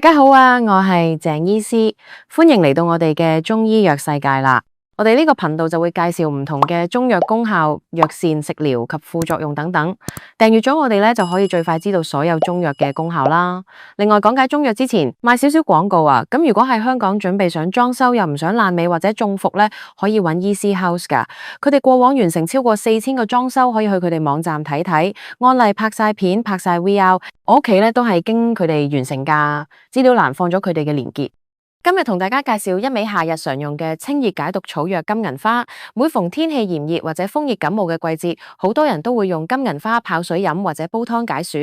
大家好啊，我係鄭醫師，歡迎嚟到我哋嘅中醫藥世界啦。我哋呢個頻道就會介紹唔同嘅中藥功效、藥膳食療及副作用等等。訂閱咗我哋咧，就可以最快知道所有中藥嘅功效啦。另外講解中藥之前，賣少少廣告啊。咁如果喺香港準備想裝修又唔想爛尾或者中伏咧，可以揾 Easy House 噶。佢哋過往完成超過4000個裝修，可以去佢哋網站睇睇，案例拍晒片、拍晒 VR。我屋企咧都係經佢哋完成噶，資料欄放咗佢哋嘅連結。今日同大家介紹一味夏日常用嘅清熱解毒草藥金銀花。每逢天氣炎熱或者風熱感冒嘅季節，好多人都會用金銀花泡水飲或者煲湯解暑。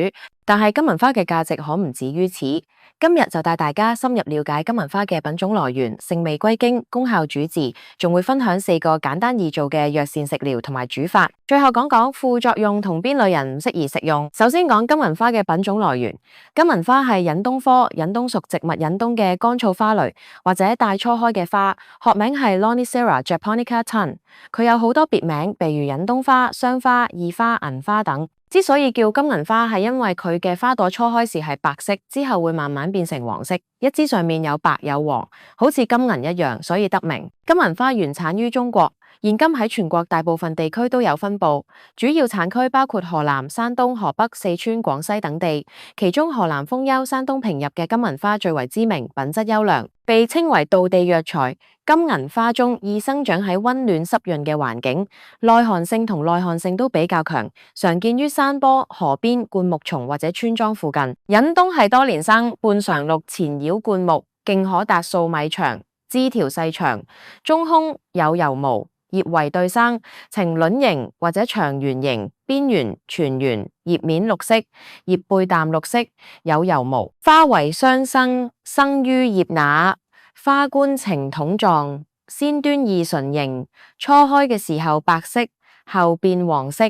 但係金銀花嘅價值可唔止於此。今日就帶大家深入了解金銀花嘅品種來源、性味歸經、功效主治，仲會分享4個簡單易做嘅藥膳食療同埋煮法。最後講講副作用同邊類人唔適宜食用。首先講金銀花嘅品種來源。金銀花係忍冬科忍冬屬植物忍冬嘅乾燥花類，或者帶初開嘅花，學名係 Lonicera japonica Thun。佢有好多別名，譬如忍冬花、雙花、二花、銀花等。之所以叫金銀花，係因為佢嘅花朵初開時係白色，之後會慢慢變成黃色，一支上面有白有黃，好似金銀一樣，所以得名。金銀花原產於中國，現今喺全國大部分地區都有分佈，主要產區包括河南、山東、河北、四川、廣西等地。其中河南封丘、山東平入嘅金銀花最為知名，品質優良，被稱為道地藥材。金銀花中易生長喺溫暖濕潤嘅環境，耐寒性同耐旱性都比較強，常見於山坡、河邊、灌木叢或者村莊附近。忍冬係多年生，半常綠纏繞灌木，莖可達數米長，枝條細長，中空有油毛，葉為對生，呈卵形或者長圓形，邊緣全圓，葉面綠色，葉背淡綠色，有油毛。花為雙生，生於葉乸。花冠呈筒狀，先端異唇形，初開嘅時候白色，後變黃色，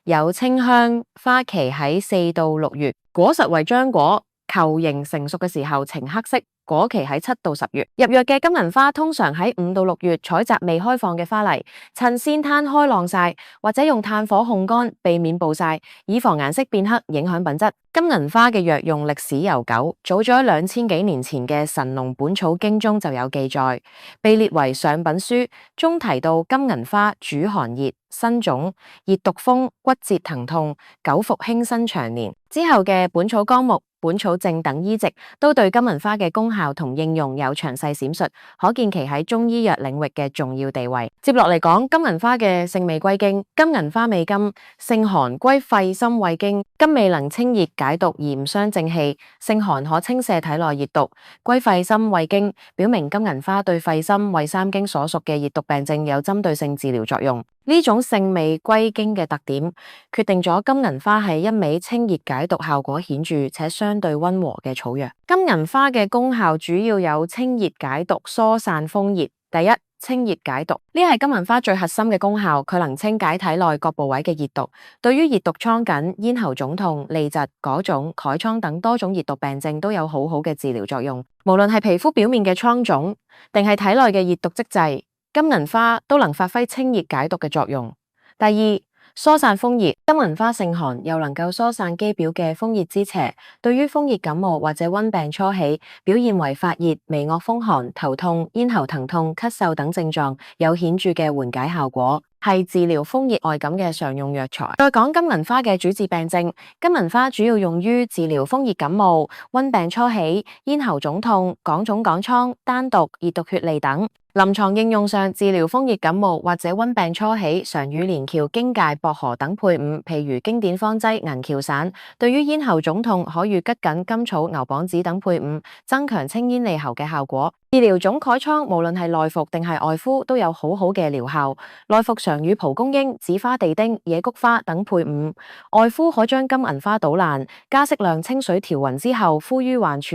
有清香。花期喺4到6月，果實為漿果，球形成熟嘅時候呈黑色，果期喺7到10月。入藥嘅金銀花通常喺5到6月採集未開放嘅花嚟，趁先攤開晾曬，或者用炭火烘乾，避免暴曬，以防顏色變黑影響品質。金銀花嘅藥用歷史悠久，早在2000幾年前嘅《神農本草經》中就有記載，被列為上品書。中提到金銀花主寒熱、生腫、熱毒風、骨節疼痛、久服輕身長年。之後嘅《本草綱目》、《本草證》等醫籍都對金銀花嘅功效同應用有詳細闡述，可見其喺中醫藥領域嘅重要地位。接落嚟講金銀花嘅性味歸經。金銀花味甘，性寒，歸肺心胃經。甘味能清熱解毒而唔傷正氣，性寒可清瀉體內熱毒，歸肺心胃經，表明金銀花對肺心胃三經所屬嘅熱毒病症有針對性治療作用。呢種性味歸經嘅特點，決定咗金銀花係一味清熱解毒效果顯著且相對溫和嘅草藥。金銀花嘅功效主要有清熱解毒、疏散風熱。第一，清熱解毒，呢係金銀花最核心嘅功效，佢能清解體內各部位嘅熱毒，對於熱毒瘡緊、咽喉腫痛、痢疾、果腫、潰瘡等多種熱毒病症都有好好嘅治療作用。無論係皮膚表面嘅瘡腫，定係體內嘅熱毒積滯，金銀花都能發揮清熱解毒嘅作用。第二，疏散風熱，金銀花性寒，又能夠疏散肌表嘅風熱之邪，對於風熱感冒或者溫病初起，表現為發熱、微惡風寒、頭痛、咽喉疼痛、咳嗽等症狀，有顯著嘅緩解效果，係治療風熱外感嘅常用藥材。再講金銀花嘅主治病症，金銀花主要用於治療風熱感冒、溫病初起、咽喉腫痛、港腫港瘡、丹毒、熱毒血痢等。臨床應用上，治療風熱感冒或者溫病初起，常與連翹、荊芥、薄荷等配伍，譬如經典方劑銀翹散。對於咽喉腫痛，可與桔梗、甘草、牛蒡子等配伍，增強清咽利喉嘅效果。治療腫潰瘡，無論係內服定係外敷，都有好好嘅療效。內服常與蒲公英、紫花地丁、野菊花等配伍，外敷可將金銀花搗爛，加適量清水調勻之後敷於患處。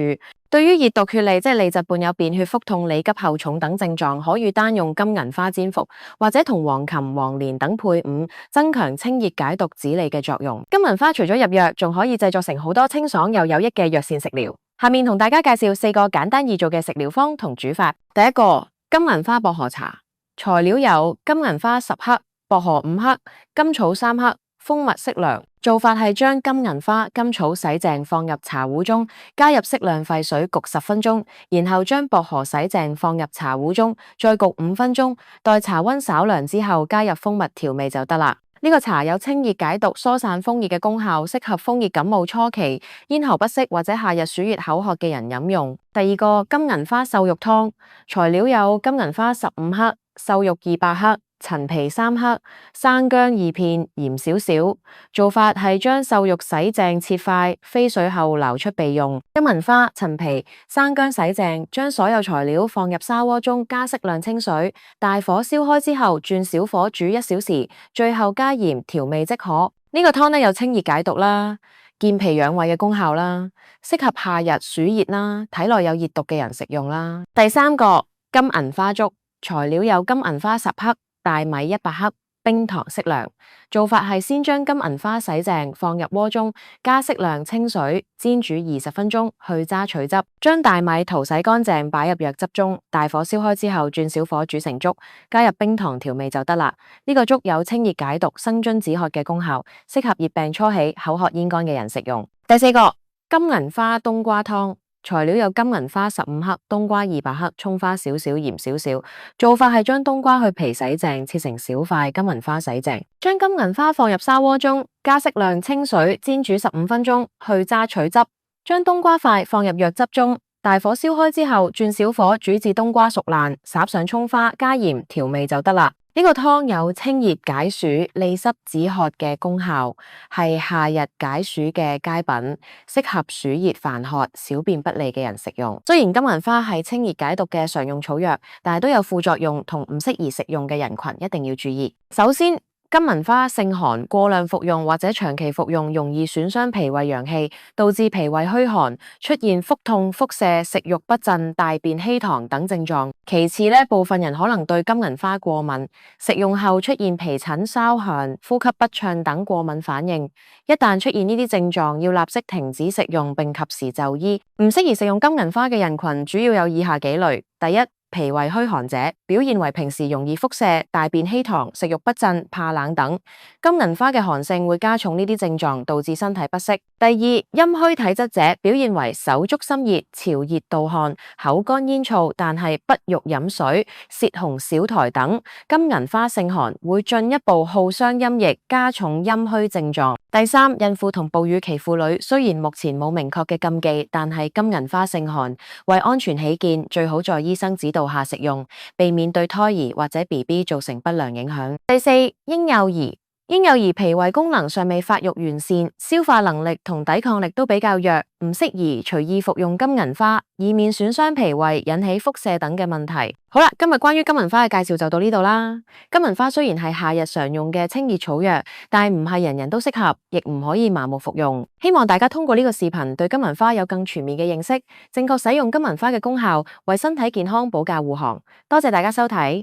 對於熱毒血痢，即係痢疾伴有便血、腹痛、痢急後重等症狀，可以單用金銀花煎服，或者同黃芩、黃連等配伍，增強清熱解毒止痢嘅作用。金銀花除咗入藥，仲可以製作成好多清爽又有益嘅藥膳食療。下面同大家介紹4個簡單易做嘅食療方同煮法。第一個，金銀花薄荷茶。材料有金銀花10克、薄荷5克、甘草3克、蜂蜜適量。做法係將金銀花、甘草洗淨放入茶壺中，加入適量沸水焗10分鐘，然後將薄荷洗淨放入茶壺中，再焗5分鐘，待茶溫稍涼之後，加入蜂蜜調味就得啦。呢個茶有清熱解毒、疏散風熱嘅功效，適合風熱感冒初期、咽喉不適或者夏日暑熱口渴嘅人飲用。第二個金銀花瘦肉湯，材料有金銀花15克、瘦肉200克、陳皮3克、生薑2片、鹽少少。做法係將瘦肉洗淨切塊，飛水後撈出備用。金銀花、陳皮、生薑洗淨，將所有材料放入砂鍋中，加適量清水，大火燒開之後轉小火煮1小時，最後加鹽調味即可。呢個湯呢有清熱解毒啦、健脾養胃嘅功效啦，適合夏日暑熱啦、體內有熱毒嘅人食用啦。第三個金銀花粥，材料有金銀花10克、大米100克、冰糖適量。做法係先將金銀花洗淨，放入鍋中，加適量清水，煎煮20分鐘，去渣取汁。將大米淘洗乾淨，擺入藥汁中，大火燒開之後，轉小火煮成粥，加入冰糖調味就得啦。呢個粥有清熱解毒、生津止渴嘅功效，適合熱病初起、口渴咽乾嘅人食用。第四個金銀花冬瓜湯。材料有金銀花15克、冬瓜200克、蔥花少少、鹽少少。做法係將冬瓜去皮洗淨，切成小塊；金銀花洗淨，將金銀花放入砂鍋中，加適量清水，煎煮15分鐘，去渣取汁。將冬瓜塊放入藥汁中，大火燒開之後，轉小火煮至冬瓜熟爛，撒上蔥花，加鹽調味就得啦。呢個湯有清熱解暑、利濕止渴嘅功效，係夏日解暑嘅佳品，適合暑熱煩渴、小便不利嘅人食用。雖然金銀花係清熱解毒嘅常用草藥，但係都有副作用，同唔適宜食用嘅人群一定要注意。首先，金銀花性寒，過量服用或者長期服用容易損傷脾胃陽氣，導致脾胃虛寒，出現腹痛、腹瀉、食慾不振、大便稀溏等症狀。其次呢，部分人可能對金銀花過敏，食用後出現皮疹、燒痕、呼吸不暢等過敏反應。一旦出現呢啲症狀，要立即停止食用並及時就醫。唔適宜食用金銀花嘅人群主要有以下幾類：第一，脾胃虛寒者，表現為平時容易腹瀉、大便稀溏、食慾不振、怕冷等。金銀花嘅寒性會加重呢啲症狀，導致身體不適。第二，陰虛體質者，表現為手足心熱、潮熱盜汗、口乾咽燥，但係不欲飲水、舌紅少苔等。金銀花性寒，會進一步耗傷陰液，加重陰虛症狀。第三，孕婦同哺乳期婦女，雖然目前冇明確嘅禁忌，但係金銀花性寒，為安全起見，最好在醫生指導下食用，避免對胎兒或者 BB 造成不良影響。第四，嬰幼兒。嬰幼兒脾胃功能尚未發育完善，消化能力同抵抗力都比較弱，唔適宜隨意服用金銀花，以免損傷脾胃，引起腹瀉等嘅問題。好啦，今日關於金銀花嘅介紹就到呢度啦。金銀花雖然係夏日常用嘅清熱草藥，但係唔係人人都適合，亦唔可以盲目服用。希望大家通過呢個視頻對金銀花有更全面嘅認識，正確使用金銀花嘅功效，為身體健康保駕護航。多謝大家收睇。